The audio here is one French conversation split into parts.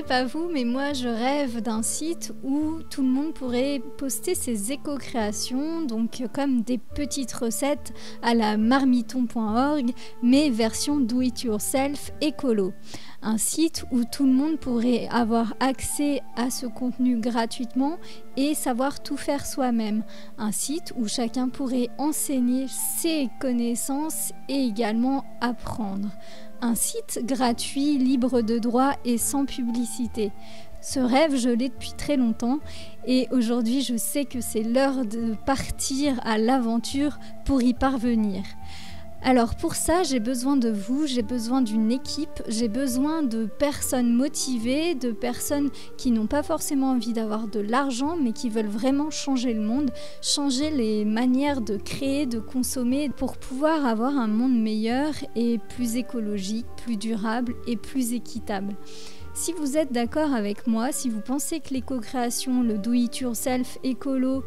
sais pas vous, mais moi je rêve d'un site où tout le monde pourrait poster ses éco-créations, donc comme des petites recettes à la marmiton.org, mais version do-it-yourself écolo. Un site où tout le monde pourrait avoir accès à ce contenu gratuitement et savoir tout faire soi-même. Un site où chacun pourrait enseigner ses connaissances et également apprendre. Un site gratuit, libre de droits et sans publicité. Ce rêve, je l'ai depuis très longtemps et aujourd'hui, je sais que c'est l'heure de partir à l'aventure pour y parvenir. Alors pour ça, j'ai besoin de vous, j'ai besoin d'une équipe, j'ai besoin de personnes motivées, de personnes qui n'ont pas forcément envie d'avoir de l'argent, mais qui veulent vraiment changer le monde, changer les manières de créer, de consommer, pour pouvoir avoir un monde meilleur et plus écologique, plus durable et plus équitable. Si vous êtes d'accord avec moi, si vous pensez que l'éco-création, le do-it-yourself écolo,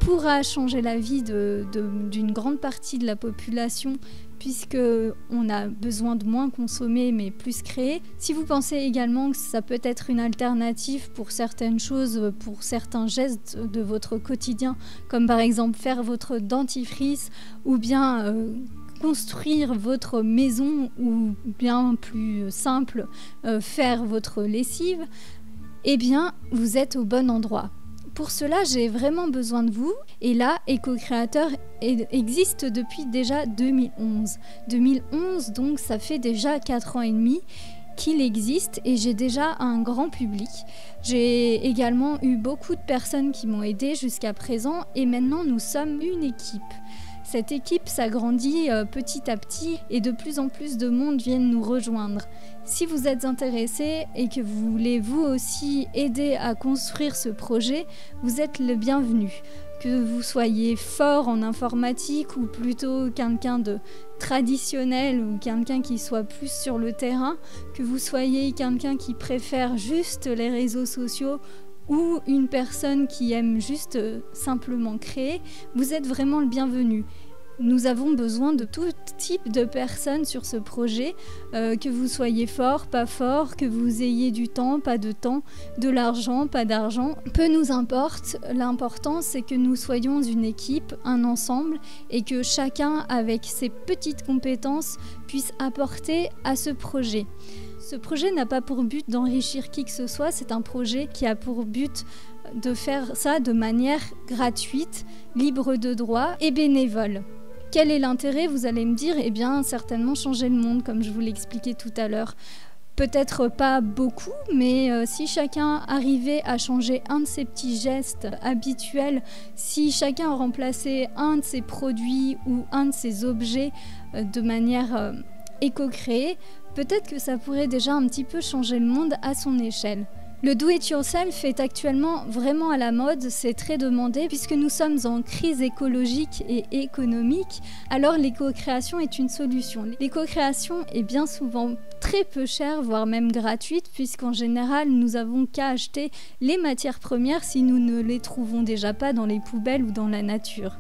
pourra changer la vie d'une grande partie de la population puisqu'on a besoin de moins consommer mais plus créer. Si vous pensez également que ça peut être une alternative pour certaines choses, pour certains gestes de votre quotidien, comme par exemple faire votre dentifrice ou bien construire votre maison ou bien plus simple, faire votre lessive, eh bien vous êtes au bon endroit. Pour cela, j'ai vraiment besoin de vous. Et là, Éco-Créateur existe depuis déjà 2011. 2011, donc ça fait déjà 4 ans et demi qu'il existe et j'ai déjà un grand public. J'ai également eu beaucoup de personnes qui m'ont aidé jusqu'à présent et maintenant nous sommes une équipe. Cette équipe s'agrandit petit à petit et de plus en plus de monde viennent nous rejoindre. Si vous êtes intéressé et que vous voulez vous aussi aider à construire ce projet, vous êtes le bienvenu. Que vous soyez fort en informatique ou plutôt quelqu'un de traditionnel ou quelqu'un qui soit plus sur le terrain, que vous soyez quelqu'un qui préfère juste les réseaux sociaux ou une personne qui aime juste simplement créer, vous êtes vraiment le bienvenu. Nous avons besoin de tout type de personnes sur ce projet, que vous soyez fort, pas fort, que vous ayez du temps, pas de temps, de l'argent, pas d'argent. Peu nous importe, l'important c'est que nous soyons une équipe, un ensemble, et que chacun avec ses petites compétences puisse apporter à ce projet. Ce projet n'a pas pour but d'enrichir qui que ce soit, c'est un projet qui a pour but de faire ça de manière gratuite, libre de droit et bénévole. Quel est l'intérêt, vous allez me dire? Eh bien, certainement changer le monde, comme je vous l'ai expliqué tout à l'heure. Peut-être pas beaucoup, mais si chacun arrivait à changer un de ses petits gestes habituels, si chacun remplaçait un de ses produits ou un de ses objets de manière éco-créée, peut-être que ça pourrait déjà un petit peu changer le monde à son échelle. Le do-it-yourself est actuellement vraiment à la mode, c'est très demandé puisque nous sommes en crise écologique et économique, alors l'éco-création est une solution. L'éco-création est bien souvent très peu chère, voire même gratuite, puisqu'en général nous avons qu'à acheter les matières premières si nous ne les trouvons déjà pas dans les poubelles ou dans la nature.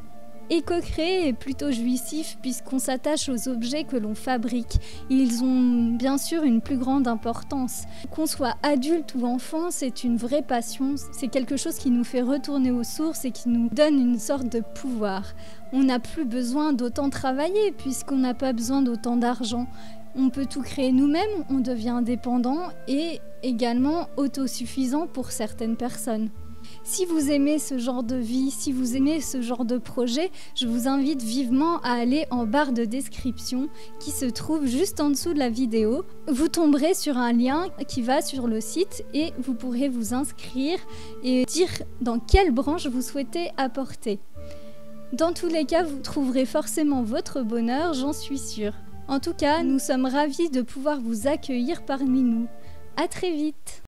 Éco-créer est plutôt jouissif puisqu'on s'attache aux objets que l'on fabrique. Ils ont bien sûr une plus grande importance. Qu'on soit adulte ou enfant, c'est une vraie passion. C'est quelque chose qui nous fait retourner aux sources et qui nous donne une sorte de pouvoir. On n'a plus besoin d'autant travailler puisqu'on n'a pas besoin d'autant d'argent. On peut tout créer nous-mêmes, on devient indépendant et également autosuffisant pour certaines personnes. Si vous aimez ce genre de vie, si vous aimez ce genre de projet, je vous invite vivement à aller en barre de description qui se trouve juste en dessous de la vidéo. Vous tomberez sur un lien qui va sur le site et vous pourrez vous inscrire et dire dans quelle branche vous souhaitez apporter. Dans tous les cas, vous trouverez forcément votre bonheur, j'en suis sûre. En tout cas, nous sommes ravis de pouvoir vous accueillir parmi nous. À très vite!